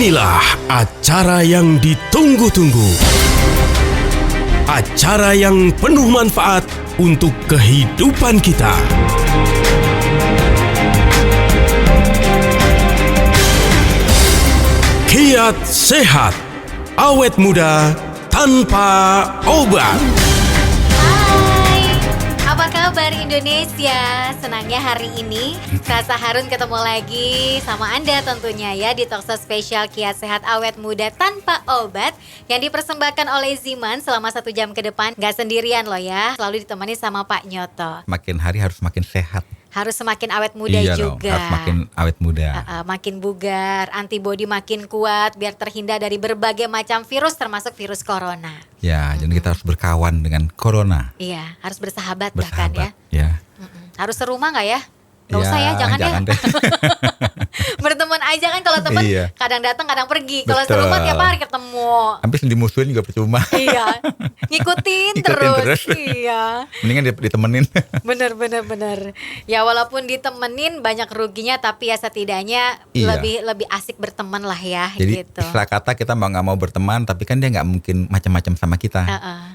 Inilah acara yang ditunggu-tunggu. Acara yang penuh manfaat untuk kehidupan kita. Kiat Sehat, awet muda tanpa obat. Hai, apa kabar Indonesia? Senangnya hari ini Rasa Harun ketemu lagi sama Anda tentunya ya di talkshow spesial Kiat Sehat Awet Muda Tanpa Obat yang dipersembahkan oleh Ziman selama 1 jam ke depan. Gak sendirian loh ya, selalu ditemani sama Pak Nyoto. Makin hari harus makin sehat. Harus semakin awet muda Iya juga. Harus makin awet muda. Makin bugar, antibodi makin kuat biar terhindar dari berbagai macam virus termasuk virus corona. Ya, jadi kita harus berkawan dengan corona. Iya, harus bersahabat bahkan ya. Ya. Harus serumah nggak ya? Nggak usah ya, jangan deh. Berteman aja kan, kalau teman Iya. kadang datang kadang pergi. Kalau Betul. serumah tiap hari ketemu. Habis dimusuhin juga percuma. Iya, ngikutin terus. Iya, Mendingan ditemenin. bener. Ya walaupun ditemenin banyak ruginya, tapi ya setidaknya Iya. lebih asik berteman lah ya. Jadi gitu. istilah kata kita mau nggak mau berteman, tapi kan dia nggak mungkin macam-macam sama kita.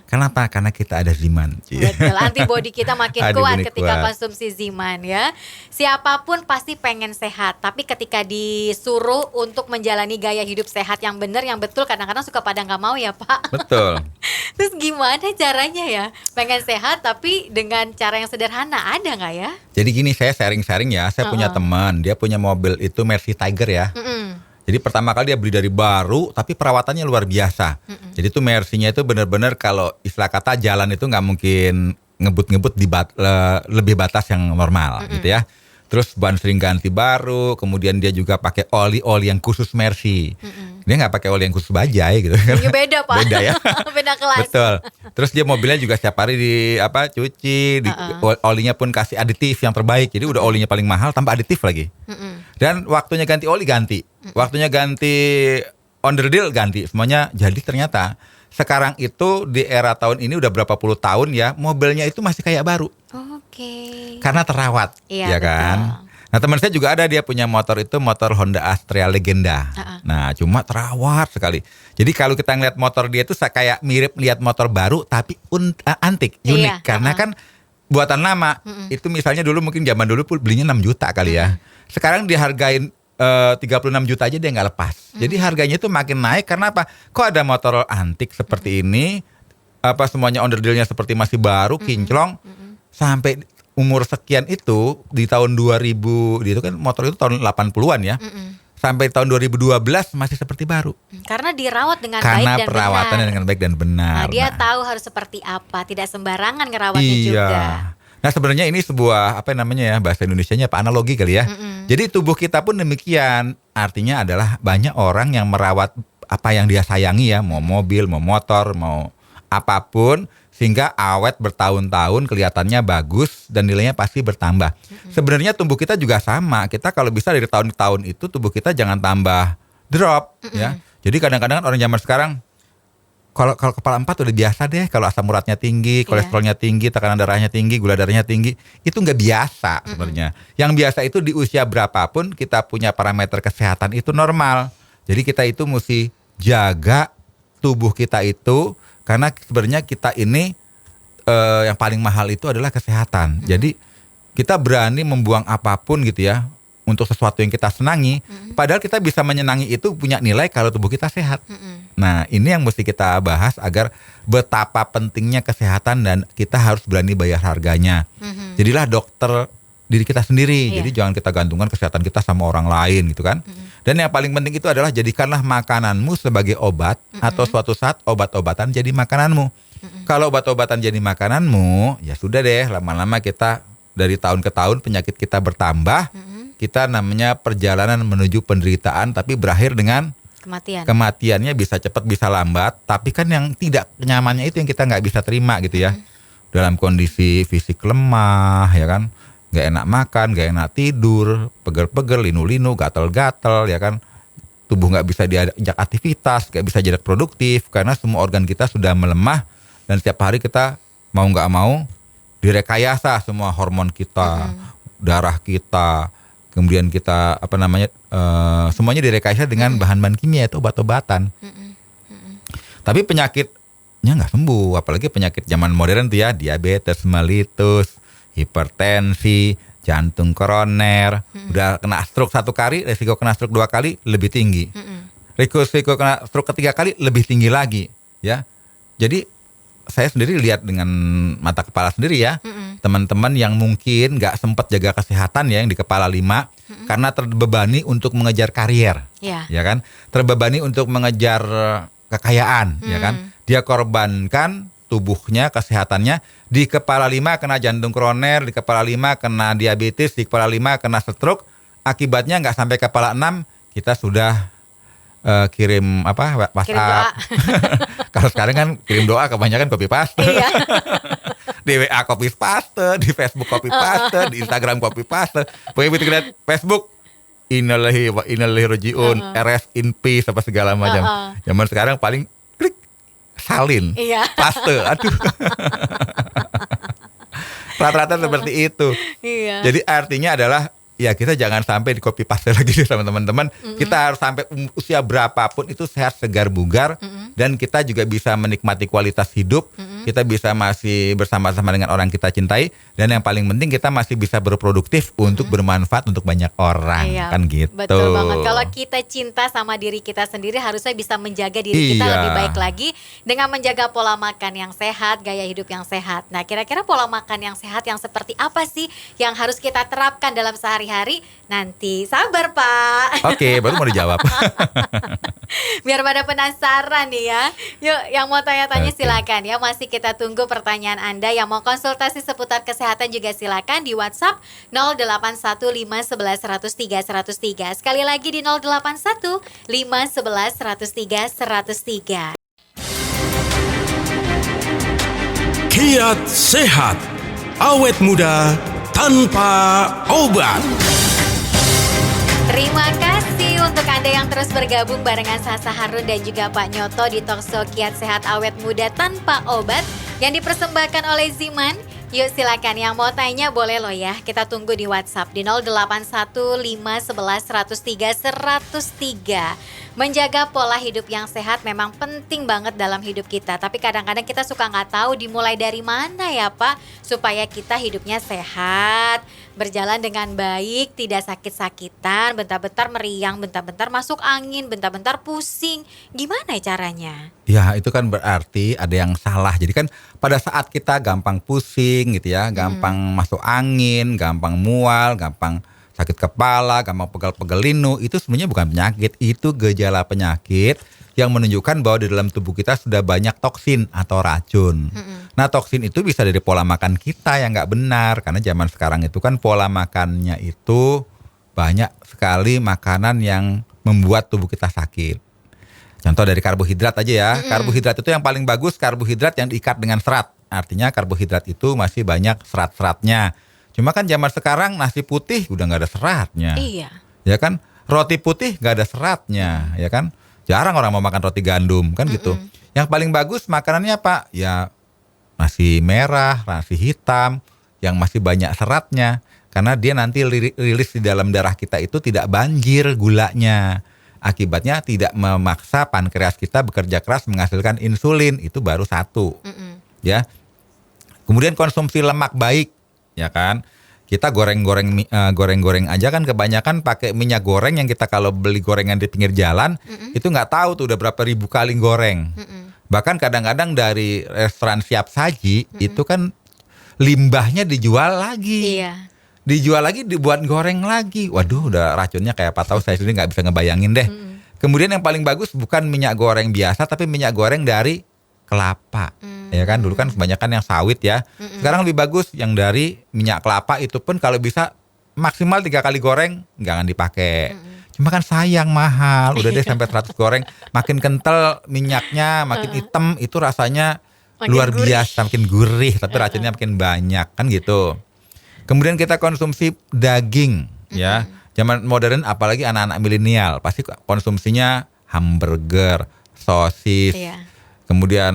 Kenapa? Karena kita ada Ziman. Betul, antibodi kita makin kuat Antibodi ketika kuat. konsumsi Ziman ya. Siapapun pasti pengen sehat, tapi ketika disuruh untuk menjalani gaya hidup sehat yang benar, yang betul, kadang-kadang suka pada nggak mau ya Pak. Betul. Terus gimana caranya ya? Pengen sehat tapi dengan cara yang sederhana, ada nggak ya? Jadi gini, saya sharing-sharing ya. Saya punya teman, dia punya mobil itu Mercy Tiger ya. Jadi pertama kali dia beli dari baru, tapi perawatannya luar biasa. Jadi tuh Mercy-nya itu benar-benar kalau istilah kata jalan itu nggak mungkin ngebut-ngebut di lebih batas yang normal gitu ya. Terus ban sering ganti baru, kemudian dia juga pakai oli yang khusus Mercy. Dia nggak pakai oli yang khusus bajai gitu kan. Ya beda Pak. Beda ya. Beda kelas. Betul. Terus dia mobilnya juga setiap hari cuci, olinya pun kasih aditif yang terbaik. Jadi udah olinya paling mahal tambah aditif lagi. Dan waktunya ganti oli ganti. Waktunya ganti onderdil ganti. Semuanya jadi ternyata sekarang itu di era tahun ini udah berapa puluh tahun ya, mobilnya itu masih kayak baru. Oke. Karena terawat, Iya, ya kan? betul. Nah, teman saya juga ada, dia punya motor itu motor Honda Astrea Legenda. Nah, cuma terawat sekali. Jadi kalau kita ngeliat motor dia itu kayak mirip lihat motor baru tapi antik, unik. Iya, Karena kan buatan lama. Itu misalnya dulu mungkin zaman dulu belinya 6 juta kali ya. Sekarang dihargain 36 juta aja dia nggak lepas. Jadi harganya itu makin naik karena apa? Kok ada motor antik seperti ini? Apa semuanya onderdilnya seperti masih baru, kinclong. Sampai umur sekian itu di tahun 2000, itu kan motor itu tahun 80-an ya. Sampai tahun 2012 masih seperti baru. Karena dirawat dengan Karena baik dan perawatannya benar. dengan baik dan benar. Nah, dia Nah, tahu harus seperti apa, tidak sembarangan ngerawatnya iya. juga. Nah, sebenarnya ini sebuah apa namanya ya, bahasa Indonesianya apa, analogi kali ya. Jadi tubuh kita pun demikian. Artinya adalah banyak orang yang merawat apa yang dia sayangi ya, mau mobil, mau motor, mau apapun, sehingga awet bertahun-tahun, kelihatannya bagus dan nilainya pasti bertambah. Sebenarnya tubuh kita juga sama. Kita kalau bisa dari tahun ke tahun itu tubuh kita jangan tambah drop ya. Jadi kadang-kadang orang zaman sekarang kalau kepala 4 udah biasa deh, kalau asam uratnya tinggi, kolesterolnya tinggi, tekanan darahnya tinggi, gula darahnya tinggi, itu nggak biasa sebenarnya. Yang biasa itu di usia berapapun kita punya parameter kesehatan itu normal. Jadi kita itu mesti jaga tubuh kita itu, karena sebenarnya kita ini yang paling mahal itu adalah kesehatan. Jadi kita berani membuang apapun gitu ya untuk sesuatu yang kita senangi, padahal kita bisa menyenangi itu punya nilai kalau tubuh kita sehat. Nah, ini yang mesti kita bahas agar betapa pentingnya kesehatan dan kita harus berani bayar harganya. Jadilah dokter diri kita sendiri. Jadi jangan kita gantungkan kesehatan kita sama orang lain gitu kan. Dan yang paling penting itu adalah jadikanlah makananmu sebagai obat, atau suatu saat obat-obatan jadi makananmu. Kalau obat-obatan jadi makananmu, ya sudah deh, lama-lama kita dari tahun ke tahun penyakit kita bertambah. Kita namanya perjalanan menuju penderitaan, tapi berakhir dengan Kematian. kematiannya bisa cepat bisa lambat, tapi kan yang tidak nyamannya itu yang kita nggak bisa terima gitu ya. Dalam kondisi fisik lemah ya kan, nggak enak makan, nggak enak tidur, pegel-pegel, linu-linu, gatel-gatel ya kan. Tubuh nggak bisa diajak aktivitas, nggak bisa jadi produktif karena semua organ kita sudah melemah, dan setiap hari kita mau nggak mau direkayasa semua hormon kita, darah kita, kemudian kita semuanya direkayasa dengan bahan-bahan kimia itu obat-obatan. Tapi penyakitnya nggak sembuh, apalagi penyakit zaman modern tuh ya, diabetes mellitus, hipertensi, jantung koroner, udah kena stroke 1 kali, resiko kena stroke 2 kali lebih tinggi. Risiko kena stroke ketiga kali lebih tinggi lagi, ya. Jadi saya sendiri lihat dengan mata kepala sendiri ya, teman-teman yang mungkin nggak sempat jaga kesehatan ya, yang di kepala 5, karena terbebani untuk mengejar karier, ya kan, terbebani untuk mengejar kekayaan, ya kan, dia korbankan tubuhnya, kesehatannya, di kepala 5 kena jantung koroner, di kepala 5 kena diabetes, di kepala 5 kena stroke, akibatnya nggak sampai kepala 6 kita sudah kirim WhatsApp. Kalau sekarang kan kirim doa kebanyakan copy paste. Iya. Di WA copy paste, di Facebook copy paste, di Instagram copy paste. Pokoknya begitu lihat Facebook, innalillahi wa inna ilaihi rajiun, RS in peace apa segala macam. Zaman sekarang paling klik salin, paste. Aduh. Rata-rata seperti itu. Iya. Jadi artinya adalah ya kita jangan sampai di copy paste lagi sama teman-teman. Kita harus sampai usia berapapun itu sehat, segar, bugar, dan kita juga bisa menikmati kualitas hidup. Kita bisa masih bersama-sama dengan orang kita cintai, dan yang paling penting kita masih bisa berproduktif untuk bermanfaat untuk banyak orang, kan gitu. Betul banget. Kalau kita cinta sama diri kita sendiri, harusnya bisa menjaga diri kita lebih baik lagi dengan menjaga pola makan yang sehat, gaya hidup yang sehat. Nah, kira-kira pola makan yang sehat yang seperti apa sih yang harus kita terapkan dalam sehari-hari? Nanti sabar Pak. Oke, baru mau dijawab. Biar pada penasaran nih ya. Yuk, yang mau tanya-tanya silakan ya. Masih kita tunggu pertanyaan Anda. Yang mau konsultasi seputar kesehatan juga silakan di WhatsApp 081511103103. Sekali lagi di 081511103103. Kiat sehat, awet muda tanpa obat. Terima kasih untuk Anda yang terus bergabung barengan Sasa Harun dan juga Pak Nyoto di Talkshow Kiat Sehat Awet Muda Tanpa Obat yang dipersembahkan oleh Ziman. Yuk silakan, yang mau tanya boleh loh ya. Kita tunggu di WhatsApp di 081511103103. Menjaga pola hidup yang sehat memang penting banget dalam hidup kita. Tapi kadang-kadang kita suka nggak tahu dimulai dari mana ya Pak, supaya kita hidupnya sehat, berjalan dengan baik, tidak sakit-sakitan, bentar-bentar meriang, bentar-bentar masuk angin, bentar-bentar pusing. Gimana caranya? Ya itu kan berarti ada yang salah. Jadi kan pada saat kita gampang pusing gitu ya, gampang masuk angin, gampang mual, gampang sakit kepala, gampang pegal-pegal linu, itu sebenarnya bukan penyakit, itu gejala penyakit yang menunjukkan bahwa di dalam tubuh kita sudah banyak toksin atau racun. Nah toksin itu bisa dari pola makan kita yang nggak benar, karena zaman sekarang itu kan pola makannya itu banyak sekali makanan yang membuat tubuh kita sakit. Contoh dari karbohidrat aja ya, karbohidrat itu yang paling bagus karbohidrat yang diikat dengan serat. Artinya karbohidrat itu masih banyak serat-seratnya. Cuma kan zaman sekarang nasi putih udah nggak ada seratnya. Iya. Ya kan, roti putih nggak ada seratnya, ya kan. Jarang orang mau makan roti gandum kan gitu. Yang paling bagus makanannya apa? Ya nasi merah, nasi hitam yang masih banyak seratnya. Karena dia nanti rilis di dalam darah kita itu tidak banjir gulanya. Akibatnya tidak memaksa pankreas kita bekerja keras menghasilkan insulin. Itu baru satu. Ya. Kemudian konsumsi lemak baik. Ya kan, kita goreng-goreng aja kan kebanyakan pakai minyak goreng yang kita kalau beli gorengan di pinggir jalan itu nggak tahu tuh udah berapa ribu kali goreng. Bahkan kadang-kadang dari restoran siap saji itu kan limbahnya dijual lagi. Iya. Dijual lagi, dibuat goreng lagi. Waduh, udah racunnya kayak apa tahu, saya sendiri nggak bisa ngebayangin deh. Kemudian yang paling bagus bukan minyak goreng biasa, tapi minyak goreng dari kelapa. Ya kan, dulu kan kebanyakan yang sawit ya. Sekarang lebih bagus yang dari minyak kelapa, itu pun kalau bisa maksimal 3 kali goreng jangan dipakai. Cuma kan sayang, mahal. Udah deh sampai 100 goreng, makin kental minyaknya, makin hitam, itu rasanya makin luar gurih. biasa, makin gurih, tapi racunnya makin banyak kan gitu. Kemudian kita konsumsi daging ya. Zaman modern apalagi anak-anak milenial pasti konsumsinya hamburger, sosis. Iya. Kemudian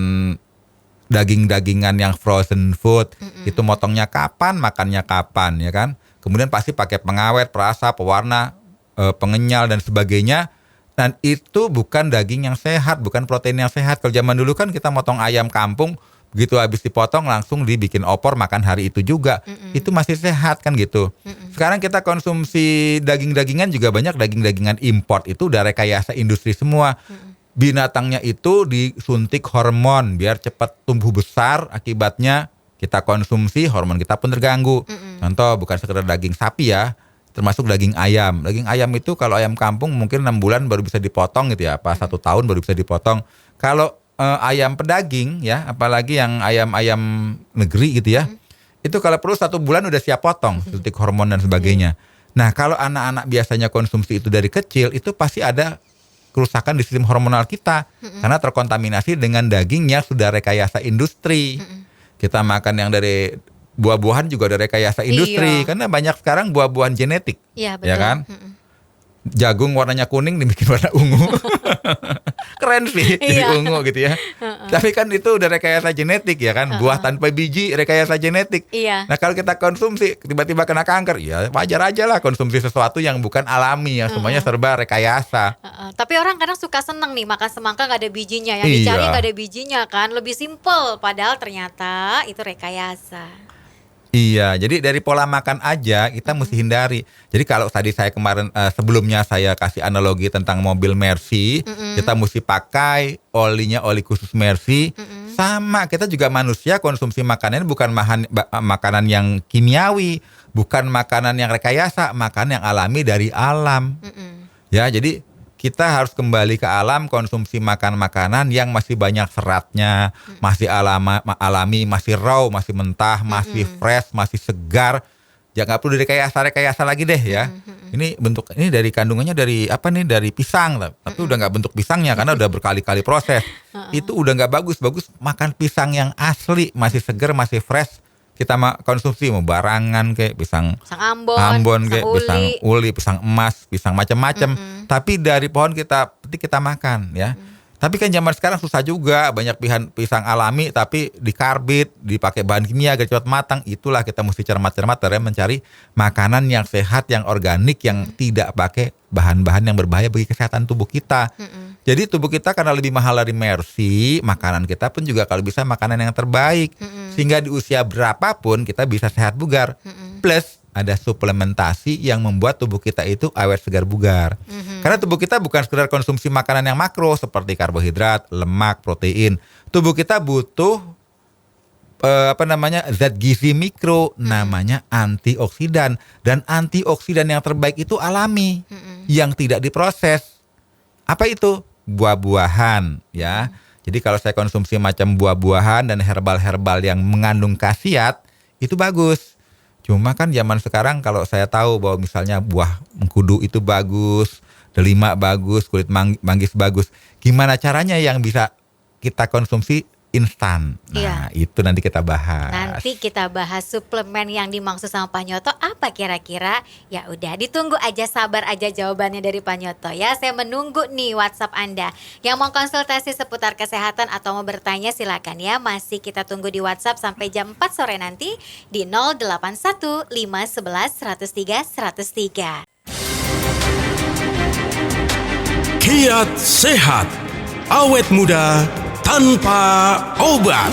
daging-dagingan yang frozen food, itu motongnya kapan, makannya kapan, ya kan? kemudian pasti pakai pengawet, perasa, pewarna, pengenyal dan sebagainya. Dan itu bukan daging yang sehat, bukan protein yang sehat. Kalau zaman dulu kan kita motong ayam kampung, begitu habis dipotong langsung dibikin opor makan hari itu juga. Itu masih sehat kan gitu. Sekarang kita konsumsi daging-dagingan juga banyak daging-dagingan import itu udah rekayasa industri semua. Binatangnya itu disuntik hormon biar cepat tumbuh besar, akibatnya kita konsumsi hormon kita pun terganggu. Contoh bukan sekedar daging sapi ya, termasuk daging ayam. Daging ayam itu kalau ayam kampung mungkin 6 bulan baru bisa dipotong gitu ya, apa 1 tahun baru bisa dipotong. Kalau ayam pedaging ya, apalagi yang ayam-ayam negeri gitu ya, itu kalau perlu 1 bulan udah siap potong, suntik hormon dan sebagainya. Nah kalau anak-anak biasanya konsumsi itu dari kecil, itu pasti ada kerusakan di sistem hormonal kita karena terkontaminasi dengan daging yang sudah rekayasa industri. Kita makan yang dari buah-buahan juga ada rekayasa industri karena banyak sekarang buah-buahan genetik. Iya, betul. Ya kan? Jagung warnanya kuning dibikin warna ungu. Keren sih jadi ungu gitu ya. Tapi kan itu udah rekayasa genetik ya kan. Buah tanpa biji rekayasa genetik. Nah kalau kita konsumsi tiba-tiba kena kanker, ya wajar aja lah konsumsi sesuatu yang bukan alami, yang semuanya serba rekayasa. Tapi orang kadang suka seneng nih makan semangka gak ada bijinya. Yang dicari gak ada bijinya kan. Lebih simpel, padahal ternyata itu rekayasa. Iya, jadi dari pola makan aja kita mesti hindari. Jadi kalau tadi saya kemarin sebelumnya saya kasih analogi tentang mobil Mercy, kita mesti pakai olinya oli khusus Mercy. Sama kita juga manusia konsumsi makanan bukan makanan yang kimiawi, bukan makanan yang rekayasa, makanan yang alami dari alam. Ya, jadi kita harus kembali ke alam, konsumsi makanan yang masih banyak seratnya, masih alami, masih raw, masih mentah, masih fresh, masih segar. Ya nggak perlu direkayasa lagi deh ya. Ini dari kandungannya dari apa nih? Dari pisang, tapi udah nggak bentuk pisangnya karena udah berkali-kali proses. Itu udah nggak bagus makan pisang yang asli, masih segar, masih fresh. Kita konsumsi mau barangan kayak pisang Ambon kayak pisang uli, pisang emas, pisang macam-macam. Tapi dari pohon kita petik kita makan ya. Tapi kan zaman sekarang susah juga, banyak pisang alami tapi dikarbit, dipakai bahan kimia agar cepat matang. Itulah kita mesti cermat-cermat dalam mencari makanan yang sehat, yang organik, yang tidak pakai bahan-bahan yang berbahaya bagi kesehatan tubuh kita. Jadi tubuh kita karena lebih mahal dari Mercy, makanan kita pun juga kalau bisa makanan yang terbaik. Sehingga di usia berapapun kita bisa sehat bugar. Plus ada suplementasi yang membuat tubuh kita itu awet segar bugar. Karena tubuh kita bukan sekedar konsumsi makanan yang makro seperti karbohidrat, lemak, protein. Tubuh kita butuh zat gizi mikro namanya antioksidan. Dan antioksidan yang terbaik itu alami, yang tidak diproses. Apa itu? Buah-buahan ya. Jadi kalau saya konsumsi macam buah-buahan dan herbal-herbal yang mengandung khasiat, itu bagus. Cuma kan zaman sekarang kalau saya tahu bahwa misalnya buah mengkudu itu bagus, delima bagus, kulit manggis bagus. Gimana caranya yang bisa kita konsumsi instan? Nah, itu nanti kita bahas. Nanti kita bahas suplemen yang dimaksud sama Pak Nyoto apa kira-kira? Ya udah, ditunggu aja, sabar aja jawabannya dari Pak Nyoto ya. Saya menunggu nih WhatsApp Anda. Yang mau konsultasi seputar kesehatan atau mau bertanya silakan ya. Masih kita tunggu di WhatsApp sampai jam 4 sore nanti di 081 511 103 103. Kiat Sehat, awet muda tanpa obat.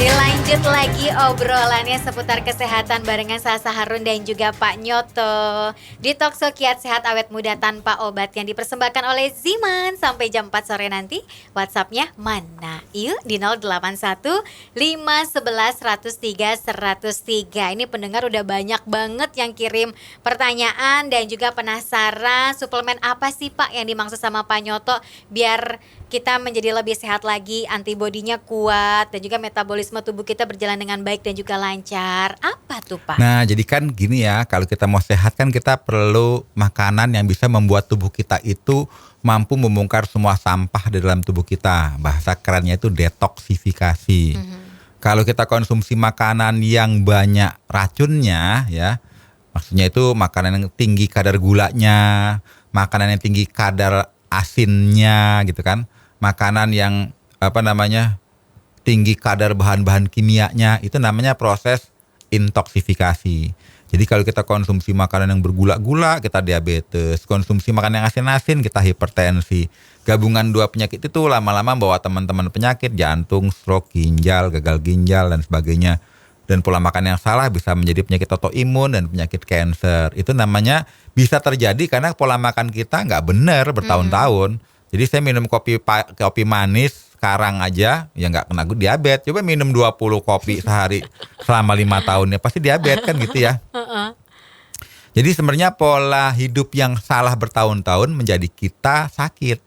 Dilanjut lagi obrolannya seputar kesehatan barengan Sasa Harun dan juga Pak Nyoto di Talkshow Kiat Sehat Awet Muda Tanpa Obat yang dipersembahkan oleh Ziman sampai jam 4 sore nanti. WhatsAppnya mana? Yuk di 081 511 103 103. Ini pendengar udah banyak banget yang kirim pertanyaan dan juga penasaran suplemen apa sih Pak yang dimaksud sama Pak Nyoto biar kita menjadi lebih sehat lagi, antibodinya kuat dan juga metabolisme tubuh kita berjalan dengan baik dan juga lancar. Apa tuh Pak? Nah jadi kan gini ya, kalau kita mau sehat kan kita perlu makanan yang bisa membuat tubuh kita itu mampu membongkar semua sampah di dalam tubuh kita. Bahasa kerennya itu detoksifikasi. Kalau kita konsumsi makanan yang banyak racunnya ya, maksudnya itu makanan yang tinggi kadar gulanya, makanan yang tinggi kadar asinnya gitu kan, makanan yang tinggi kadar bahan-bahan kimianya, itu namanya proses intoksifikasi. Jadi kalau kita konsumsi makanan yang bergula-gula, kita diabetes. Konsumsi makanan yang asin-asin, kita hipertensi. Gabungan dua penyakit itu lama-lama bawa teman-teman penyakit, jantung, stroke, ginjal, gagal ginjal, dan sebagainya. Dan pola makan yang salah bisa menjadi penyakit autoimun dan penyakit kanker. Itu namanya bisa terjadi karena pola makan kita nggak benar bertahun-tahun. Jadi saya minum kopi manis sekarang aja ya nggak kena diabetes. Coba minum 20 kopi sehari selama 5 tahun ya pasti diabetes kan gitu ya. Jadi sebenarnya pola hidup yang salah bertahun-tahun menjadi kita sakit.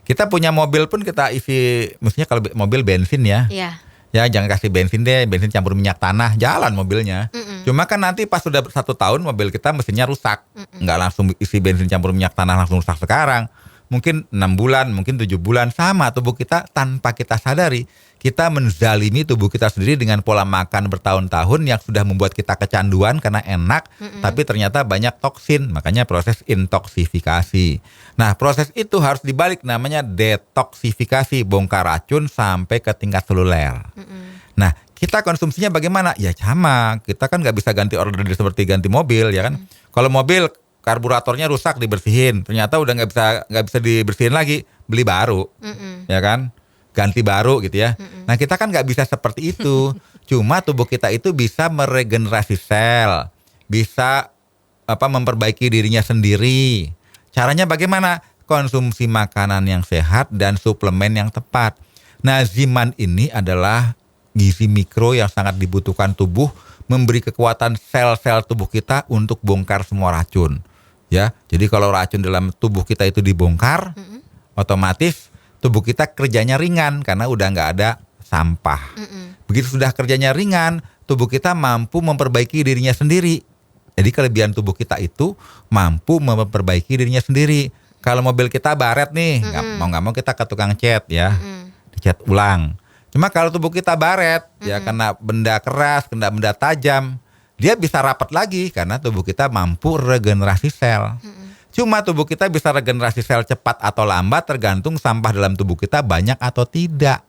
Kita punya mobil pun kita isi, maksudnya kalau mobil bensin ya. Iya. Ya jangan kasih bensin deh, bensin campur minyak tanah, jalan mobilnya. Cuma kan nanti pas sudah 1 tahun mobil kita mesinnya rusak. Nggak langsung isi bensin campur minyak tanah langsung rusak sekarang. Mungkin 6 bulan, mungkin 7 bulan, sama tubuh kita tanpa kita sadari. Kita menzalimi tubuh kita sendiri dengan pola makan bertahun-tahun yang sudah membuat kita kecanduan karena enak, tapi ternyata banyak toksin, makanya proses intoksifikasi. Nah proses itu harus dibalik, namanya detoksifikasi, bongkar racun sampai ke tingkat seluler. Nah kita konsumsinya bagaimana? Ya sama, kita kan nggak bisa ganti order seperti ganti mobil ya kan. Kalau mobil karburatornya rusak dibersihin, ternyata udah nggak bisa dibersihin lagi, beli baru, ya kan, ganti baru gitu ya. Nah kita kan nggak bisa seperti itu, cuma tubuh kita itu bisa meregenerasi sel, bisa memperbaiki dirinya sendiri. Caranya bagaimana? Konsumsi makanan yang sehat dan suplemen yang tepat. Nah Ziman ini adalah gizi mikro yang sangat dibutuhkan tubuh, memberi kekuatan sel-sel tubuh kita untuk bongkar semua racun. Ya, jadi kalau racun dalam tubuh kita itu dibongkar, otomatis tubuh kita kerjanya ringan karena udah nggak ada sampah. Begitu sudah kerjanya ringan, tubuh kita mampu memperbaiki dirinya sendiri. Jadi kelebihan tubuh kita itu mampu memperbaiki dirinya sendiri. Kalau mobil kita baret nih, nggak mau kita ke tukang cat ya, dicat ulang. Cuma kalau tubuh kita baret, ya kena benda keras, kena benda tajam, dia bisa rapat lagi karena tubuh kita mampu regenerasi sel. Cuma tubuh kita bisa regenerasi sel cepat atau lambat tergantung sampah dalam tubuh kita banyak atau tidak.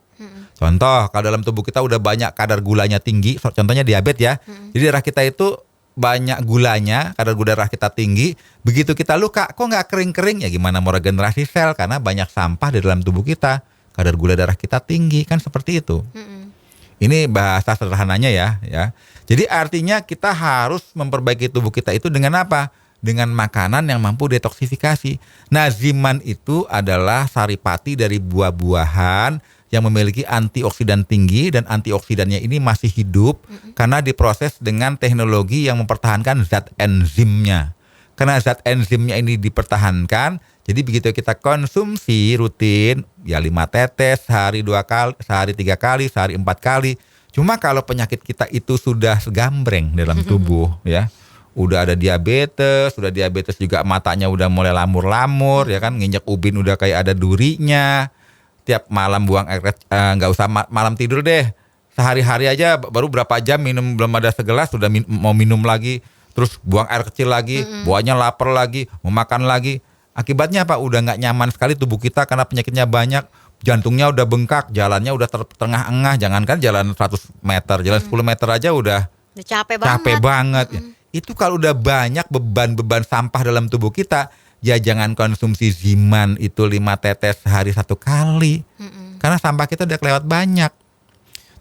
Contoh, kalau dalam tubuh kita udah banyak kadar gulanya tinggi, contohnya diabetes ya. Jadi darah kita itu banyak gulanya, kadar gula darah kita tinggi. Begitu kita luka, kok nggak kering-kering? Ya gimana mau regenerasi sel karena banyak sampah di dalam tubuh kita. Kadar gula darah kita tinggi, kan seperti itu. Ini bahasa sederhananya ya. Jadi artinya kita harus memperbaiki tubuh kita itu dengan apa? Dengan makanan yang mampu detoksifikasi. Nah Ziman itu adalah saripati dari buah-buahan yang memiliki antioksidan tinggi, dan antioksidannya ini masih hidup karena diproses dengan teknologi yang mempertahankan zat enzimnya. Karena zat enzimnya ini dipertahankan, jadi begitu kita konsumsi rutin, ya 5 tetes, sehari 2 kali, sehari 3 kali, sehari 4 kali. Cuma kalau penyakit kita itu sudah segambreng dalam tubuh, ya, udah ada diabetes, juga matanya udah mulai lamur-lamur, ya kan, nginjek ubin udah kayak ada durinya, tiap malam buang air, nggak usah malam tidur deh, sehari-hari aja baru berapa jam minum, belum ada segelas sudah mau minum lagi. Terus buang air kecil lagi, buahnya lapar lagi, mau makan lagi. Akibatnya apa? Udah nggak nyaman sekali tubuh kita karena penyakitnya banyak. Jantungnya udah bengkak, jalannya udah terengah-engah. Jangankan jalan 100 meter, jalan 10 meter aja udah capek banget. Itu kalau udah banyak beban-beban sampah dalam tubuh kita, ya jangan konsumsi Ziman itu 5 tetes sehari 1 kali. Karena sampah kita udah kelewat banyak.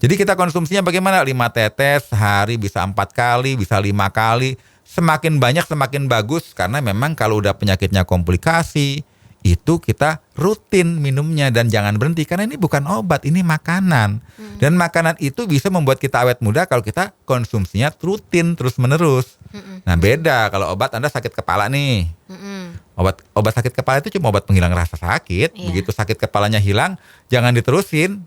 Jadi kita konsumsinya bagaimana? 5 tetes sehari bisa 4 kali, bisa 5 kali. Semakin banyak semakin bagus, karena memang kalau udah penyakitnya komplikasi, itu kita rutin minumnya dan jangan berhenti. Karena ini bukan obat, ini makanan. Dan makanan itu bisa membuat kita awet muda kalau kita konsumsinya rutin terus menerus. Nah beda kalau obat, Anda sakit kepala nih. Obat sakit kepala itu cuma obat penghilang rasa sakit. Begitu sakit kepalanya hilang, jangan diterusin.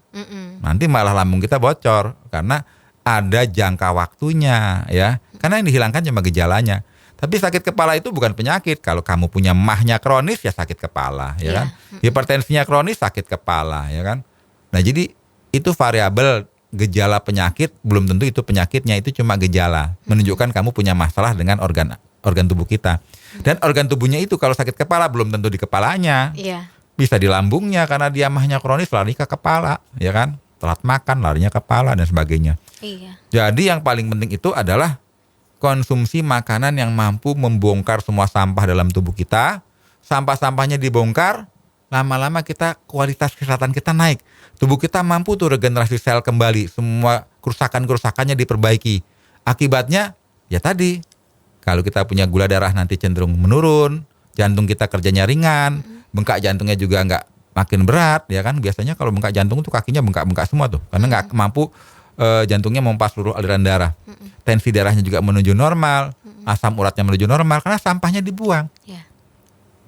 Nanti malah lambung kita bocor karena ada jangka waktunya ya. Karena yang dihilangkan cuma gejalanya. Tapi sakit kepala itu bukan penyakit. Kalau kamu punya mahnya kronis ya sakit kepala, ya kan? Hipertensinya kronis sakit kepala, ya kan? Nah, jadi itu variabel gejala penyakit, belum tentu itu penyakitnya, itu cuma gejala. Menunjukkan kamu punya masalah dengan organ tubuh kita. Dan organ tubuhnya itu kalau sakit kepala belum tentu di kepalanya. Bisa di lambungnya karena dia mahnya kronis lari ke kepala, ya kan? Telat makan larinya ke kepala dan sebagainya. Iya. Jadi yang paling penting itu adalah konsumsi makanan yang mampu membongkar semua sampah dalam tubuh kita. Sampah-sampahnya dibongkar, lama-lama kualitas kesehatan kita naik. Tubuh kita mampu tuh regenerasi sel kembali, semua kerusakan-kerusakannya diperbaiki. Akibatnya ya tadi, kalau kita punya gula darah nanti cenderung menurun, jantung kita kerjanya ringan, bengkak jantungnya juga nggak makin berat, ya kan? Biasanya kalau bengkak jantung tuh kakinya bengkak-bengkak semua tuh, karena nggak mampu jantungnya memompa seluruh aliran darah. Tensi darahnya juga menuju normal, asam uratnya menuju normal karena sampahnya dibuang. Ya.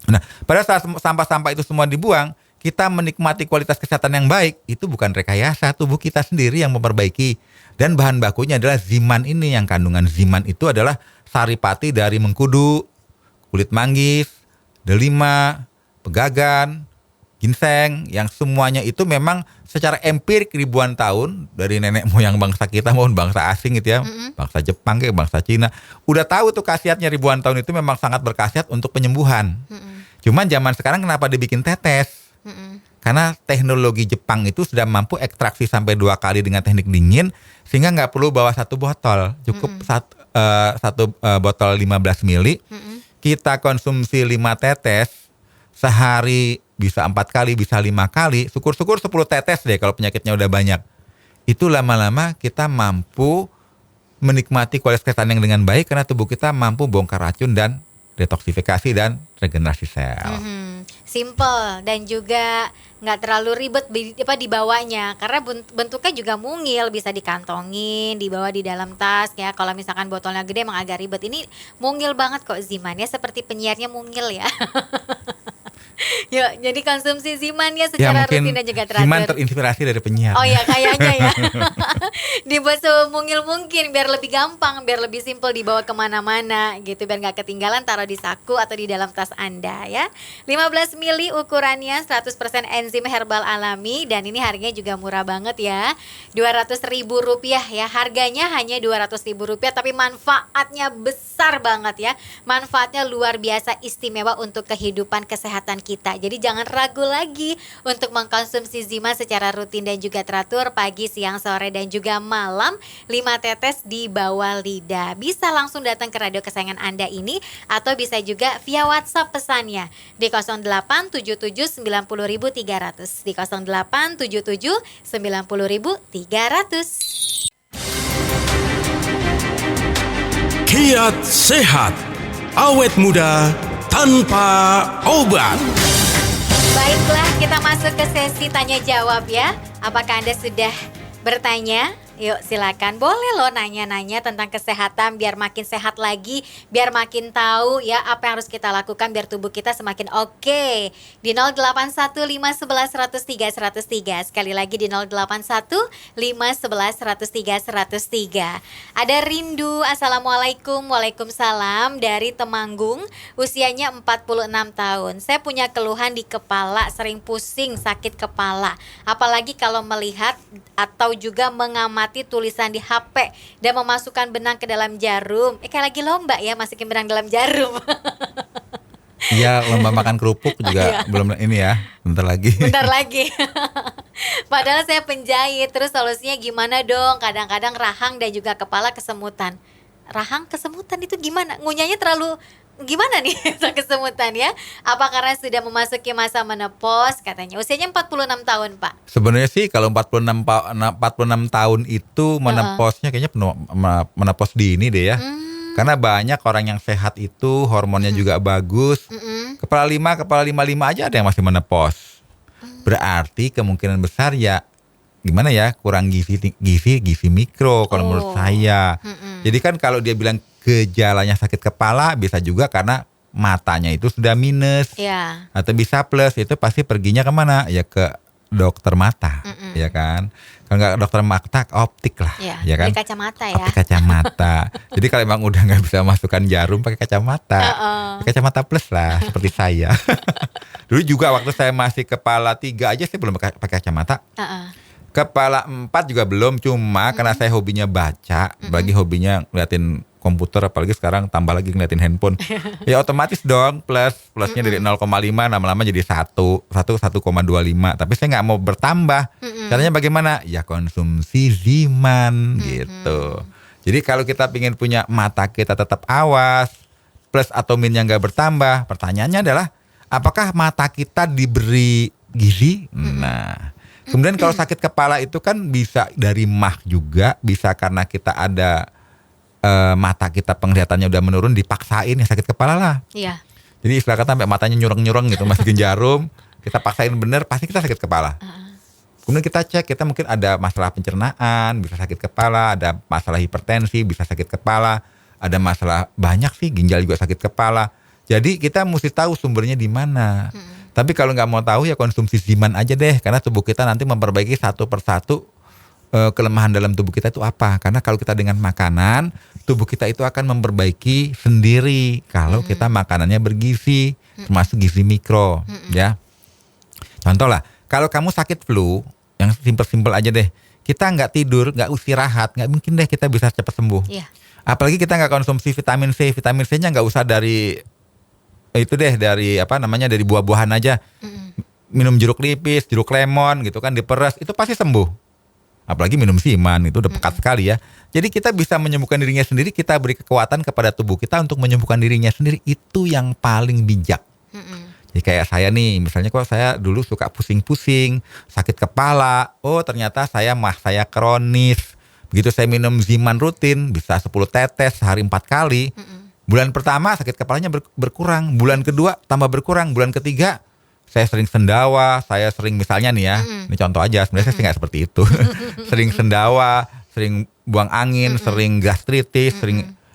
Nah, pada saat sampah-sampah itu semua dibuang, kita menikmati kualitas kesehatan yang baik. Itu bukan rekayasa, tubuh kita sendiri yang memperbaiki. Dan bahan bakunya adalah ziman ini, yang kandungan ziman itu adalah saripati dari mengkudu, kulit manggis, delima, pegagan, ginseng, yang semuanya itu memang secara empirik ribuan tahun dari nenek moyang bangsa kita maupun bangsa asing gitu ya, bangsa Jepang kayak bangsa Cina, udah tahu tuh khasiatnya ribuan tahun itu memang sangat berkhasiat untuk penyembuhan. Cuman zaman sekarang kenapa dibikin tetes? Karena teknologi Jepang itu sudah mampu ekstraksi sampai 2 kali dengan teknik dingin, sehingga nggak perlu bawa 1 botol, cukup satu botol 15 mili. Kita konsumsi 5 tetes sehari, bisa 4 kali, bisa 5 kali, syukur-syukur 10 tetes deh kalau penyakitnya udah banyak. Itu lama-lama kita mampu menikmati kualitas kesehatan yang dengan baik karena tubuh kita mampu bongkar racun dan detoksifikasi dan regenerasi sel. Simple dan juga nggak terlalu ribet dibawanya, karena bentuknya juga mungil, bisa dikantongin, dibawa di dalam tas ya. Kalau misalkan botolnya gede emang agak ribet. Ini mungil banget kok Ziman ya, seperti penyiarnya mungil ya. Yuk, jadi konsumsi Ziman ya secara rutin dan juga teratur. Ziman terinspirasi dari penyiar. Oh ya, kayaknya ya. Dibuat semungil mungkin biar lebih gampang, biar lebih simpel dibawa kemana-mana gitu, biar nggak ketinggalan, taruh di saku atau di dalam tas Anda ya. 15 mili ukurannya, 100% enzim herbal alami, dan ini harganya juga murah banget ya. Rp200.000 ya. Harganya hanya Rp200.000, tapi manfaatnya besar banget ya. Manfaatnya luar biasa istimewa untuk kehidupan kesehatan kita. Jadi jangan ragu lagi untuk mengkonsumsi Ziman secara rutin dan juga teratur, pagi, siang, sore, dan juga malam. 5 tetes di bawah lidah. Bisa langsung datang ke radio kesayangan Anda ini, atau bisa juga via WhatsApp pesannya di 0877 90.300, di 0877 90.300. Kiat sehat, awet muda tanpa obat. Baiklah, kita masuk ke sesi tanya jawab ya. Apakah Anda sudah bertanya? Yuk silakan, boleh loh nanya-nanya tentang kesehatan biar makin sehat lagi, biar makin tahu ya apa yang harus kita lakukan biar tubuh kita semakin oke. Di 081511103103. Sekali lagi di 081511103103. Ada Rindu, Assalamualaikum. Waalaikumsalam, dari Temanggung, usianya 46 tahun. Saya punya keluhan di kepala, sering pusing, sakit kepala. Apalagi kalau melihat atau juga mengamati tulisan di HP dan memasukkan benang ke dalam jarum. Kayak lagi lomba ya, masukin benang dalam jarum. Iya, lomba makan kerupuk juga belum ini ya, bentar lagi. Bentar lagi. Padahal saya penjahit. Terus solusinya gimana dong? Kadang-kadang rahang dan juga kepala kesemutan. Rahang kesemutan itu gimana? Ngunyahnya terlalu gimana nih kesemutan ya? Apa karena sudah memasuki masa menopause katanya? Usianya 46 tahun, Pak. Sebenarnya sih kalau 46 tahun itu menopause-nya kayaknya menopause dini deh ya. Karena banyak orang yang sehat itu hormonnya juga bagus. Kepala 5, kepala 55 aja ada yang masih menopause. Berarti kemungkinan besar ya gimana ya, kurang gizi mikro kalau menurut saya. Jadi kan kalau dia bilang gejalanya sakit kepala, bisa juga karena matanya itu sudah minus, atau bisa plus, itu pasti perginya kemana? Ya ke dokter mata, ya kan? Kalau nggak dokter mata, optik lah, ya kan? Beli kacamata ya. Optik kacamata. Jadi kalau emang udah nggak bisa masukkan jarum, pakai kacamata, kacamata plus lah, seperti saya. Dulu juga waktu saya masih kepala 3 aja saya belum pakai kacamata. Kepala 4 juga belum, cuma karena saya hobinya baca, bagi hobinya ngeliatin komputer, apalagi sekarang tambah lagi ngeliatin handphone. Ya otomatis dong plusnya dari 0,5 lama-lama jadi 1,25. Tapi saya nggak mau bertambah. Caranya bagaimana? Ya konsumsi Ziman gitu. Jadi kalau kita ingin punya mata kita tetap awas, plus atau minusnya nggak bertambah, pertanyaannya adalah apakah mata kita diberi gizi? Nah, kemudian kalau sakit kepala itu kan bisa dari mah juga, bisa karena kita ada mata kita penglihatannya udah menurun, dipaksain ya sakit kepala lah. Iya. Jadi istilah kata sampai matanya nyureng-nyureng gitu, masukin jarum, kita paksain bener pasti kita sakit kepala. Kemudian kita cek, kita mungkin ada masalah pencernaan, bisa sakit kepala, ada masalah hipertensi, bisa sakit kepala, ada masalah banyak sih, ginjal juga sakit kepala. Jadi kita mesti tahu sumbernya di mana. Tapi kalau nggak mau tahu ya konsumsi Ziman aja deh, karena tubuh kita nanti memperbaiki satu persatu kelemahan dalam tubuh kita itu apa. Karena kalau kita dengan makanan, tubuh kita itu akan memperbaiki sendiri kalau kita makanannya bergizi, termasuk gizi mikro, ya. Contoh lah, kalau kamu sakit flu, yang simpel-simpel aja deh, kita nggak tidur, nggak istirahat, nggak mungkin deh kita bisa cepat sembuh. Iya. Apalagi kita nggak konsumsi vitamin C-nya nggak usah dari itu deh, dari dari buah-buahan aja. Minum jeruk nipis, jeruk lemon gitu kan, diperes, itu pasti sembuh. Apalagi minum Ziman, itu udah pekat sekali ya. Jadi kita bisa menyembuhkan dirinya sendiri, kita beri kekuatan kepada tubuh kita untuk menyembuhkan dirinya sendiri, itu yang paling bijak. Jadi kayak saya nih, misalnya kok saya dulu suka pusing-pusing, sakit kepala, oh ternyata saya kronis. Begitu saya minum Ziman rutin, bisa 10 tetes sehari 4 kali. Bulan pertama sakit kepalanya berkurang, bulan kedua tambah berkurang, bulan ketiga saya sering sendawa, saya sering misalnya nih ya, ini contoh aja, sebenarnya saya nggak seperti itu. Sering sendawa, sering buang angin, sering gastritis,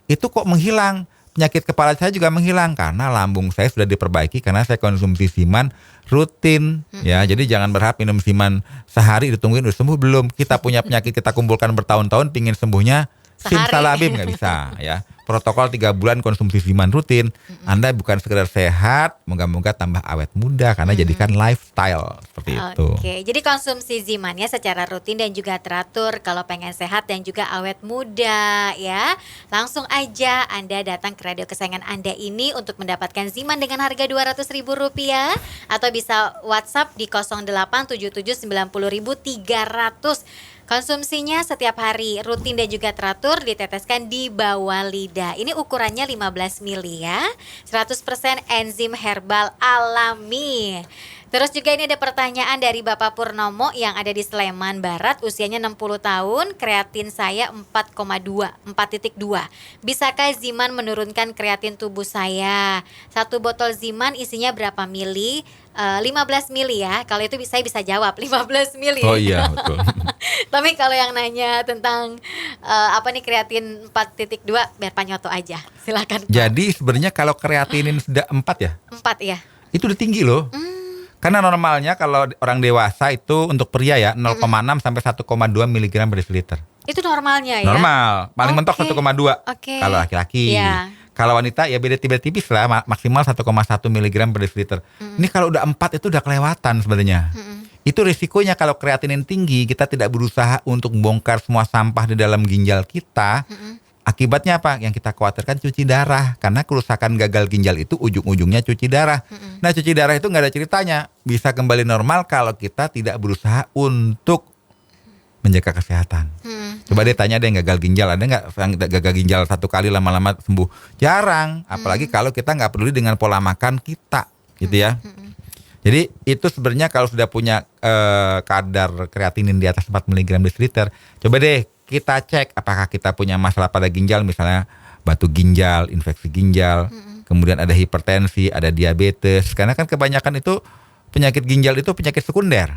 itu kok menghilang. Penyakit kepala saya juga menghilang karena lambung saya sudah diperbaiki karena saya konsumsi Ziman rutin. Ya, jadi jangan berharap minum Ziman sehari ditungguin udah sembuh, belum. Kita punya penyakit kita kumpulkan bertahun-tahun, pingin sembuhnya simsalabim nggak bisa ya. Protokol 3 bulan konsumsi Ziman rutin. Anda bukan sekedar sehat, moga-moga tambah awet muda karena jadikan lifestyle seperti itu. Oke, jadi konsumsi Zimannya secara rutin dan juga teratur kalau pengen sehat dan juga awet muda ya. Langsung aja Anda datang ke radio kesayangan Anda ini untuk mendapatkan Ziman dengan harga Rp200.000 atau bisa WhatsApp di 087790.300. Konsumsinya setiap hari, rutin dan juga teratur, diteteskan di bawah lidah. Ini ukurannya 15 mili ya, 100% enzim herbal alami. Terus juga ini ada pertanyaan dari Bapak Purnomo yang ada di Sleman Barat, usianya 60 tahun, kreatin saya 4,2. Bisakah Ziman menurunkan kreatin tubuh saya? 1 botol Ziman isinya berapa mili? 15 mili ya, kalau itu saya bisa jawab 15 mili. Oh iya, betul. Tapi kalau yang nanya tentang kreatin 4,2 biar Pak Nyoto aja, silakan Pak. Jadi sebenarnya kalau kreatinin sudah 4 ya? 4 ya. Itu udah tinggi loh. Karena normalnya kalau orang dewasa itu untuk pria ya 0,6 sampai 1,2 mg per desiliter. Itu normalnya ya? Normal, paling mentok 1,2 kalau laki-laki. Yeah. Kalau wanita ya beda tipis lah, maksimal 1,1 mg per desiliter. Ini kalau udah 4 itu udah kelewatan sebenarnya. Itu risikonya kalau kreatinin tinggi, kita tidak berusaha untuk bongkar semua sampah di dalam ginjal kita. Akibatnya apa? Yang kita khawatirkan cuci darah. Karena kerusakan gagal ginjal itu ujung-ujungnya cuci darah. Nah cuci darah itu nggak ada ceritanya. Bisa kembali normal kalau kita tidak berusaha untuk menjaga kesehatan. Coba deh tanya deh yang gagal ginjal. Ada nggak gagal ginjal 1 kali lama-lama sembuh? Jarang. Apalagi kalau kita nggak peduli dengan pola makan kita. Gitu ya. Jadi itu sebenarnya kalau sudah punya kadar kreatinin di atas 4 mg desiliter. Coba deh kita cek apakah kita punya masalah pada ginjal, misalnya batu ginjal, infeksi ginjal, kemudian ada hipertensi, ada diabetes. Karena kan kebanyakan itu penyakit ginjal itu penyakit sekunder.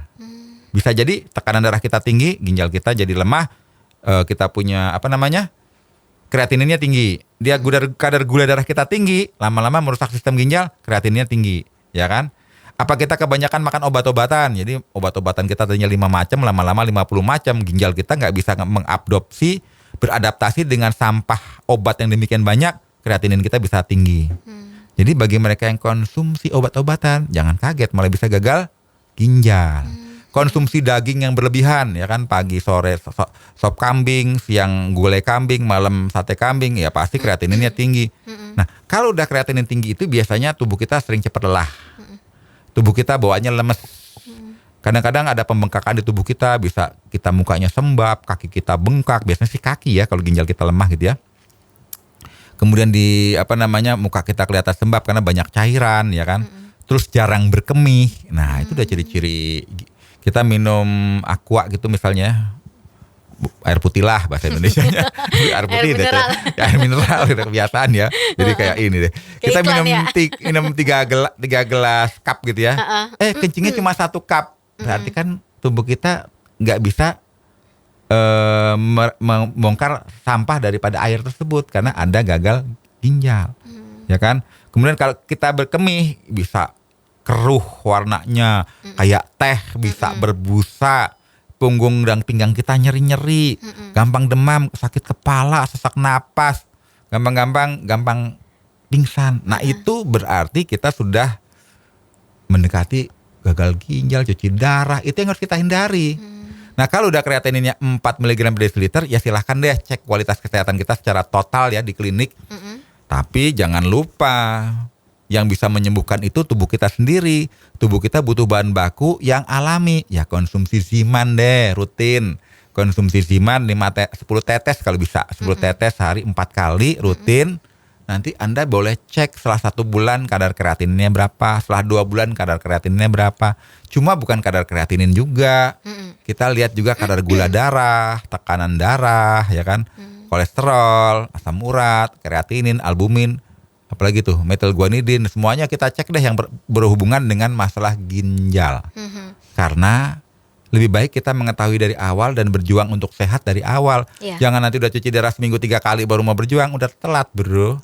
Bisa jadi tekanan darah kita tinggi, ginjal kita jadi lemah, kita punya kreatininnya tinggi. Dia kadar gula darah kita tinggi, lama-lama merusak sistem ginjal, kreatininnya tinggi, ya kan? Apa kita kebanyakan makan obat-obatan? Jadi obat-obatan kita tadinya 5 macam, lama-lama 50 macam. Ginjal kita nggak bisa mengadopsi, beradaptasi dengan sampah obat yang demikian banyak, kreatinin kita bisa tinggi. Jadi bagi mereka yang konsumsi obat-obatan, jangan kaget malah bisa gagal ginjal. konsumsi daging yang berlebihan ya kan, pagi sore sop kambing, siang gulai kambing, malam sate kambing, ya pasti kreatininnya tinggi. Nah, kalau udah kreatinin tinggi itu biasanya tubuh kita sering cepat lelah. Tubuh kita bawaannya lemes. Kadang-kadang ada pembengkakan di tubuh kita, bisa kita mukanya sembab, kaki kita bengkak, biasanya sih kaki ya kalau ginjal kita lemah gitu ya. Kemudian muka kita kelihatan sembab karena banyak cairan ya kan. Terus jarang berkemih. Nah, itu udah ciri-ciri kita minum aqua gitu misalnya. Air putih lah bahasa Indonesianya. Air putih air mineral udah kebiasaan ya. Jadi kayak ini deh. Kita minum 3 gelas cup gitu ya. Kencingnya cuma 1 cup. Berarti kan tubuh kita nggak bisa membongkar sampah daripada air tersebut karena ada gagal ginjal, ya kan. Kemudian kalau kita berkemih bisa keruh warnanya kayak teh, bisa berbusa, punggung dan pinggang kita nyeri-nyeri, gampang demam, sakit kepala, sesak napas, gampang pingsan. Nah itu berarti kita sudah mendekati gagal ginjal, cuci darah, itu yang harus kita hindari. Nah kalau udah kreatininnya 4 mg per desiliter, ya silahkan deh cek kualitas kesehatan kita secara total ya di klinik. Tapi jangan lupa, yang bisa menyembuhkan itu tubuh kita sendiri. Tubuh kita butuh bahan baku yang alami, ya konsumsi Ziman deh, rutin. Konsumsi Ziman 10 tetes kalau bisa, 10 tetes sehari 4 kali rutin. Nanti Anda boleh cek setelah 1 bulan kadar kreatininnya berapa, setelah 2 bulan kadar kreatininnya berapa. Cuma bukan kadar kreatinin juga. Kita lihat juga kadar gula darah, tekanan darah, ya kan, kolesterol, asam urat, kreatinin, albumin, apalagi tuh metil guanidin. Semuanya kita cek deh yang berhubungan dengan masalah ginjal. Karena lebih baik kita mengetahui dari awal dan berjuang untuk sehat dari awal. Jangan nanti udah cuci darah seminggu 3 kali baru mau berjuang, udah telat bro.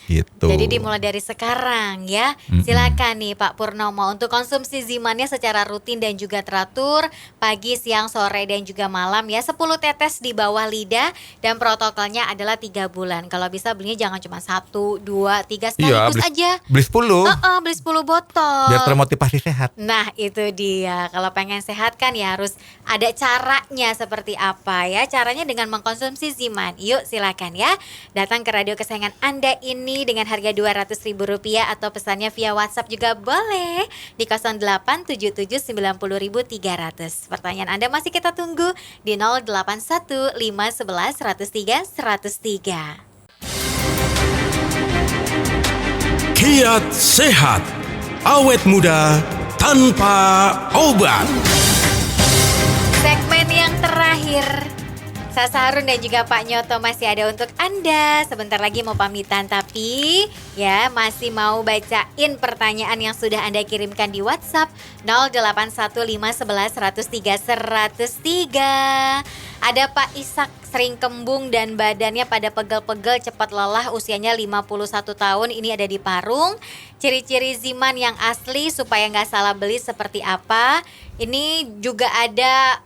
Gitu. Jadi dimulai dari sekarang ya. Silakan nih Pak Purnomo untuk konsumsi Zimannya secara rutin dan juga teratur, pagi, siang, sore dan juga malam ya. 10 tetes di bawah lidah dan protokolnya adalah 3 bulan. Kalau bisa belinya jangan cuma 1, 2, 3 sekaligus aja. Beli 10. Beli 10 botol. Biar termotivasi sehat. Nah itu dia. Kalau pengen sehat kan ya harus ada caranya seperti apa ya. Caranya dengan mengkonsumsi Ziman. Yuk silakan ya. Datang ke radio kesayangan Anda ini dengan harga Rp200.000 atau pesannya via WhatsApp juga boleh di 087790.300. Pertanyaan Anda masih kita tunggu di 081 511 103 103. Kiat sehat, awet muda tanpa obat. Segmen yang terakhir, Sasa Harun dan juga Pak Nyoto masih ada untuk Anda. Sebentar lagi mau pamitan, tapi ya masih mau bacain pertanyaan yang sudah Anda kirimkan di WhatsApp 081511103103. Ada Pak Ishak, sering kembung dan badannya pada pegel-pegel, cepat lelah, usianya 51 tahun, ini ada di Parung. Ciri-ciri Ziman yang asli supaya nggak salah beli seperti apa? Ini juga ada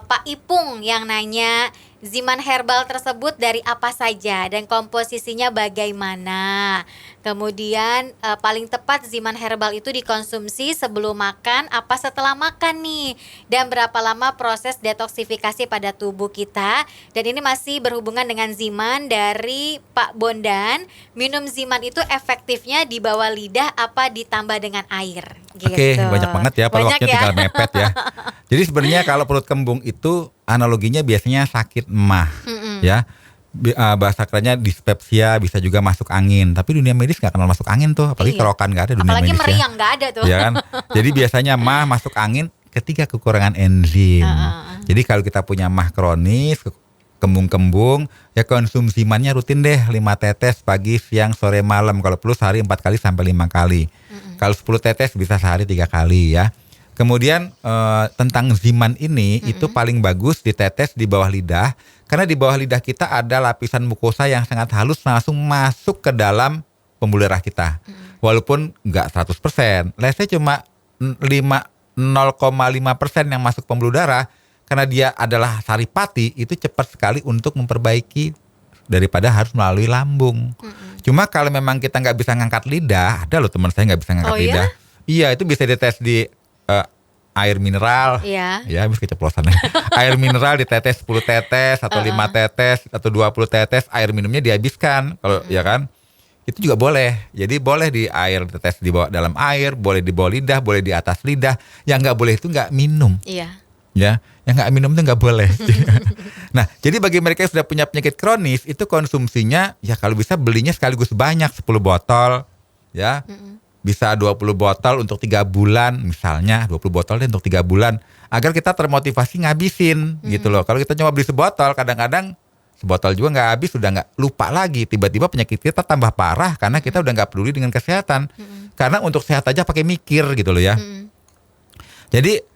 Pak Ipung yang nanya, Ziman herbal tersebut dari apa saja dan komposisinya bagaimana? Kemudian paling tepat Ziman herbal itu dikonsumsi sebelum makan apa setelah makan nih? Dan berapa lama proses detoksifikasi pada tubuh kita? Dan ini masih berhubungan dengan Ziman dari Pak Bondan. Minum Ziman itu efektifnya di bawah lidah apa ditambah dengan air? Gitu. Oke, banyak banget ya, kalau waktunya tinggal mepet ya. Jadi sebenarnya kalau perut kembung itu analoginya biasanya sakit emah, ya. Bahasa kerennya dispepsia, bisa juga masuk angin. Tapi dunia medis nggak kenal masuk angin tuh, apalagi kerokan nggak ada dunia apalagi medis. Apalagi meriang nggak ada tuh. Ya kan? Jadi biasanya mah masuk angin ketika kekurangan enzim. Jadi kalau kita punya mah kronis, kembung-kembung, ya konsumsi Zimannya rutin deh 5 tetes pagi, siang, sore, malam. Kalau perlu sehari 4 kali sampai 5 kali. Kalau 10 tetes bisa sehari 3 kali ya. Kemudian tentang Ziman ini itu paling bagus ditetes di bawah lidah. Karena di bawah lidah kita ada lapisan mukosa yang sangat halus, langsung masuk ke dalam pembuluh darah kita. Walaupun nggak 100%. Let's say cuma 0,5% yang masuk pembuluh darah. Karena dia adalah saripati, itu cepat sekali untuk memperbaiki daripada harus melalui lambung. Cuma kalau memang kita nggak bisa ngangkat lidah, ada loh teman saya nggak bisa ngangkat lidah. Iya, itu bisa dites di air mineral, Iya. ya habis keceplosan. Air mineral ditetes 10 tetes atau 5 tetes atau 20 tetes, air minumnya dihabiskan. Kalau ya kan, itu juga boleh. Jadi boleh di air tetes di bawah dalam air, boleh di bawah lidah, boleh di atas lidah. Yang nggak boleh itu nggak minum. Iya. Ya, yang nggak minum itu nggak boleh. Nah, jadi bagi mereka yang sudah punya penyakit kronis, itu konsumsinya ya kalau bisa belinya sekaligus banyak, 10 botol, ya. Bisa 20 botol untuk 3 bulan, misalnya 20 botol deh untuk 3 bulan, agar kita termotivasi ngabisin gitu loh. Kalau kita cuma beli sebotol, kadang-kadang sebotol juga nggak habis, sudah nggak lupa lagi. Tiba-tiba penyakit kita tambah parah karena kita udah nggak peduli dengan kesehatan. Karena untuk sehat aja pakai mikir gitu loh ya. Jadi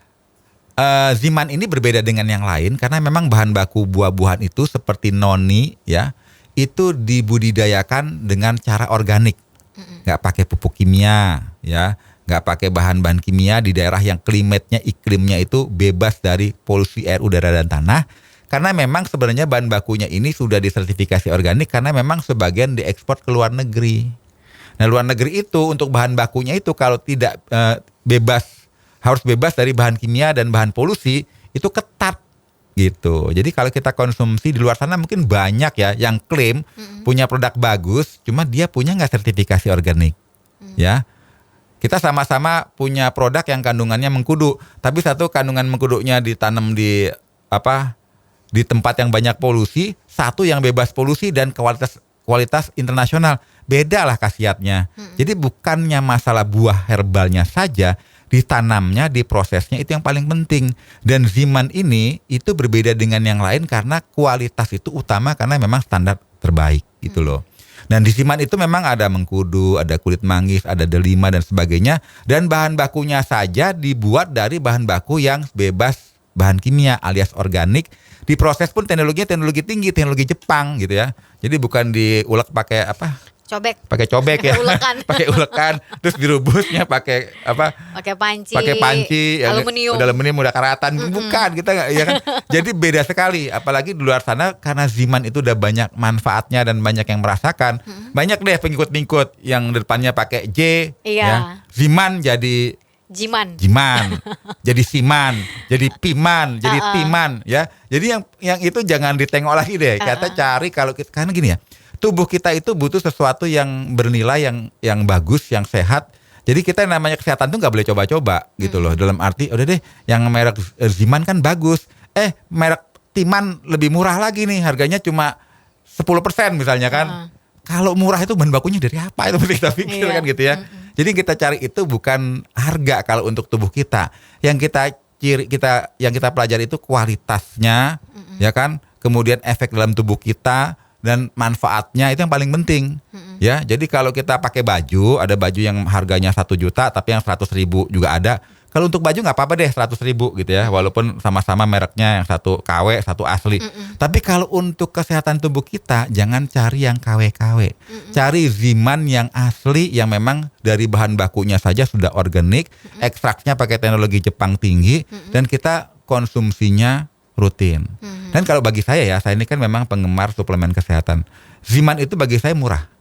Ziman ini berbeda dengan yang lain karena memang bahan baku buah-buahan itu seperti noni ya, itu dibudidayakan dengan cara organik. Nggak pakai pupuk kimia ya, nggak pakai bahan-bahan kimia di daerah yang iklimnya itu bebas dari polusi air, udara dan tanah. Karena memang sebenarnya bahan bakunya ini sudah disertifikasi organik karena memang sebagian diekspor ke luar negeri. Nah, luar negeri itu untuk bahan bakunya itu kalau tidak harus bebas dari bahan kimia dan bahan polusi, itu ketat gitu. Jadi kalau kita konsumsi di luar sana mungkin banyak ya yang klaim punya produk bagus, cuma dia punya nggak sertifikasi organik, ya. Kita sama-sama punya produk yang kandungannya mengkudu, tapi satu kandungan mengkudunya ditanam di tempat yang banyak polusi, satu yang bebas polusi dan kualitas internasional. Beda lah khasiatnya. Jadi bukannya masalah buah herbalnya saja, ditanamnya, diprosesnya itu yang paling penting. Dan Ziman ini itu berbeda dengan yang lain karena kualitas itu utama karena memang standar terbaik gitu loh. Dan di Ziman itu memang ada mengkudu, ada kulit manggis, ada delima dan sebagainya. Dan bahan bakunya saja dibuat dari bahan baku yang bebas bahan kimia alias organik. Diproses pun teknologi tinggi, teknologi Jepang gitu ya. Jadi bukan diulek pakai pakai cobek ya, pakai ulekan, terus dirubusnya pakai panci, aluminium udah karatan, bukan kita nggak, ya kan? Jadi beda sekali, apalagi di luar sana karena Ziman itu udah banyak manfaatnya dan banyak yang merasakan, banyak deh pengikut-pengikut yang depannya pakai J, ya, Ziman jadi Jiman, jadi Siman, jadi Piman, jadi Timan, ya. Jadi yang itu jangan ditengok lagi deh. Kita cari karena gini ya. Tubuh kita itu butuh sesuatu yang bernilai, yang bagus, yang sehat. Jadi kita yang namanya kesehatan tuh nggak boleh coba-coba gitu loh. Dalam arti udah deh yang merek Ziman kan bagus. Merek Timan lebih murah lagi nih. Harganya cuma 10% misalnya kan. Kalau murah itu bahan bakunya dari apa? Itu mesti kita pikir kan gitu ya. Jadi kita cari itu bukan harga kalau untuk tubuh kita. Yang kita pelajari itu kualitasnya, ya kan? Kemudian efek dalam tubuh kita dan manfaatnya itu yang paling penting. Ya, jadi kalau kita pakai baju, ada baju yang harganya 1 juta tapi yang 100.000 juga ada. Kalau untuk baju nggak apa-apa deh 100.000 gitu ya, walaupun sama-sama mereknya yang satu KW, satu asli. Tapi kalau untuk kesehatan tubuh kita jangan cari yang KW-KW. Cari Ziman yang asli yang memang dari bahan bakunya saja sudah organik, ekstraknya pakai teknologi Jepang tinggi dan kita konsumsinya rutin. Dan kalau bagi saya ini kan memang penggemar suplemen kesehatan. Ziman itu bagi saya murah.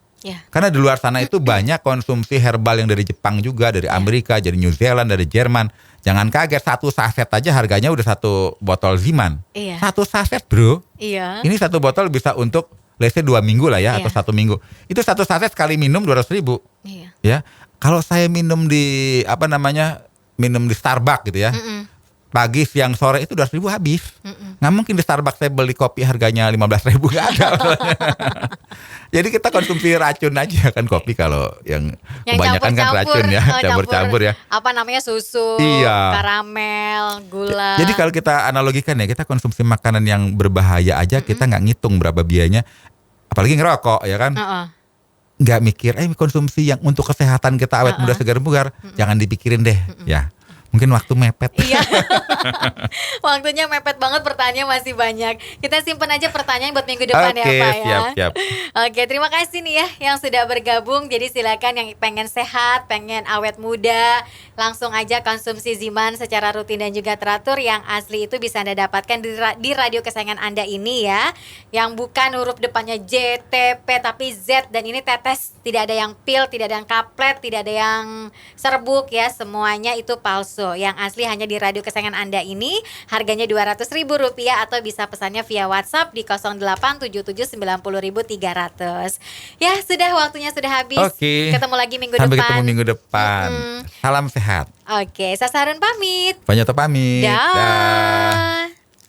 Karena di luar sana itu banyak konsumsi herbal yang dari Jepang juga, dari Amerika, dari New Zealand, dari Jerman. Jangan kaget, 1 saset aja harganya udah 1 botol Ziman. 1 saset bro. Ini 1 botol bisa untuk let's say 2 minggu lah ya, atau 1 minggu. Itu 1 saset sekali minum 200.000. Ya, kalau saya minum di minum di Starbucks gitu ya. Pagi, siang, sore itu 200.000 habis. Nggak mungkin di Starbucks saya beli kopi harganya 15.000, nggak ada. Jadi kita konsumsi racun aja kan kopi, kalau yang kebanyakan kan racun ya, campur-campur ya. Susu, karamel, gula. Jadi kalau kita analogikan ya, kita konsumsi makanan yang berbahaya aja kita nggak ngitung berapa biayanya, apalagi ngerokok ya kan. Nggak mikir, konsumsi yang untuk kesehatan kita awet muda segar bugar, jangan dipikirin deh ya. Mungkin waktu mepet. Iya. Waktunya mepet banget, pertanyaan masih banyak. Kita simpen aja pertanyaan buat minggu depan ya Pak ya. Siap. Oke, terima kasih nih ya yang sudah bergabung. Jadi silakan yang pengen sehat, pengen awet muda, langsung aja konsumsi Ziman secara rutin dan juga teratur. Yang asli itu bisa Anda dapatkan di radio kesayangan Anda ini ya. Yang bukan huruf depannya J, T, P tapi Z, dan ini tetes. Tidak ada yang pil, tidak ada yang kaplet, tidak ada yang serbuk ya. Semuanya itu palsu. tuh. Yang asli hanya di radio kesayangan Anda ini harganya Rp200.000 atau bisa pesannya via WhatsApp di 0877900300. Ya, sudah waktunya sudah habis. Oke. Ketemu lagi minggu Sampai depan. ketemu minggu depan. Salam sehat. Oke, Sasa Harun pamit. Banyak pamit. Dah. Dah.